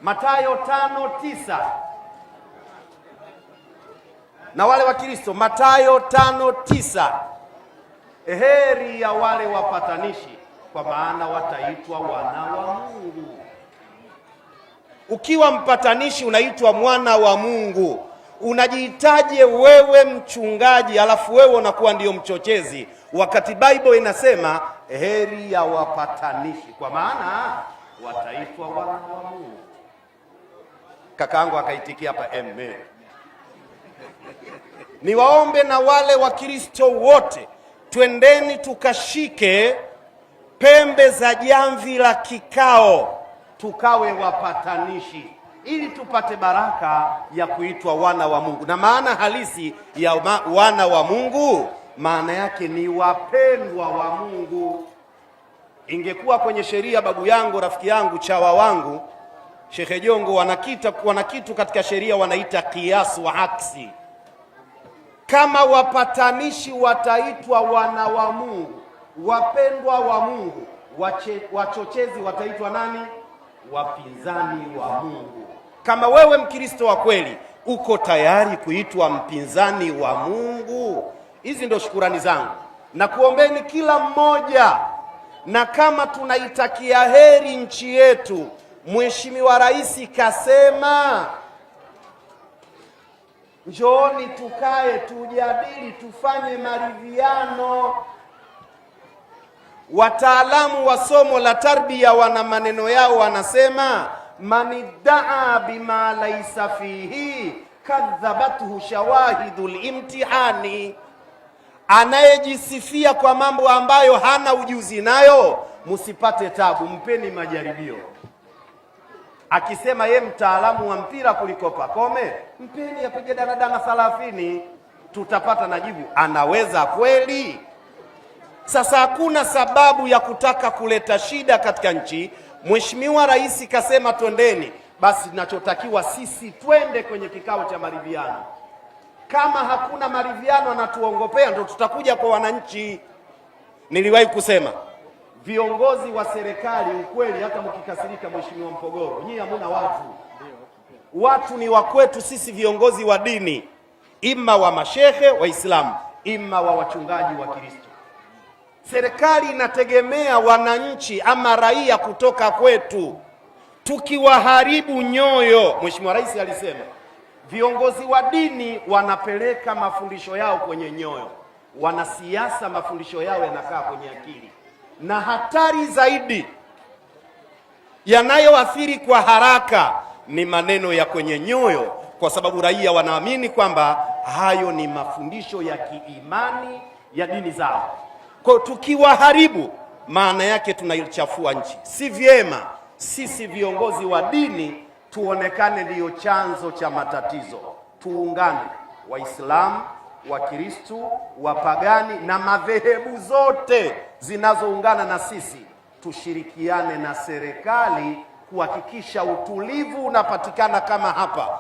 Mathayo 5:9. Na wale wa Kristo, Mathayo 5:9, heri ya wale wapatanishi, kwa maana wataitwa wana wa Mungu. Ukiwa mpatanishi unaitwa mwana wa Mungu. Unajihitaje wewe mchungaji alafu wewe unakuwa ndio mchochezi, wakati Bible inasema heri ya wapatanishi, kwa maana wataitwa wana wa Mungu. Kakaangu akaitikia hapa amen. Niwaombe na wale wa Kristo wote, twendeni tukashike pembe za jamvi la kikao, tukawe wapatanishi, ili tupate baraka ya kuitwa wana wa Mungu. Na maana halisi ya wana wa Mungu, maana yake ni wapendwa wa Mungu. Ingekuwa kwenye sheria, babu yangu, rafiki yangu, chawa wangu Sheikh Jongo wana kitu katika sheria wanaita qiyas wa aksi. Kama wapatanishi wataitwa wana wa Mungu, wapendwa wa Mungu, wachochezi wataitwa nani? Wapinzani wa Mungu. Kama wewe Mkristo wa kweli uko tayari kuitwa mpinzani wa Mungu, hizi ndio shukurani zangu na kuombeni kila mmoja. Na kama tunaitakia heri nchi yetu, Mheshimiwa Rais kasema njooni tukae tujadili, tufanye maridhiano. Wataalamu wa somo la tarbia wana maneno yao, wanasema maniddaa bima laisa fihi kadhabathu shawahidul imtihani. Anayejisifia kwa mambo ambayo hana ujuzi nayo, msipate tabu, mpeni majaribio. Akisema ye mtaalamu wa mpira kuliko Pakome, mpeni apige daradana 30, tutapata najibu anaweza kweli. Sasa hakuna sababu ya kutaka kuleta shida katika nchi. Mheshimiwa Rais kasema twendeni, basi tunachotakiwa sisi twende kwenye kikao cha maridhiano. Kama hakuna maridhiano anatuongopea, ndio tutakuja kwa wananchi. Niliwahi kusema viongozi wa serikali, ukweli, hata mkikasirika, Mheshimiwa Mpogoro, nyinyi hamuna watu ni wa kwetu sisi viongozi wa dini, ima wa mashehe Waislamu, ima wa wachungaji wa Kristo. Serikali inategemea wananchi ama raia kutoka kwetu. Tukiwaharibu nyoyo, Mheshimiwa Rais alisema viongozi wa dini wanapeleka mafundisho yao kwenye nyoyo, wanasiasa mafundisho yao yanakaa kwenye akili. Na hatari zaidi yanayoathiri kwa haraka ni maneno ya kwenye nyoyo, kwa sababu raia wanaamini kwamba hayo ni mafundisho ya kiimani ya dini zao. Kwa tukiwaharibu, maana yake tunaichafua nchi. Si vyema sisi viongozi wa dini tuonekane ndiyo chanzo cha matatizo. Tuungane, Waislamu, Wakristo, wapagani na madhehebu zote zinazoungana na sisi, tushirikiane na serikali kuhakikisha utulivu unapatikana kama hapa.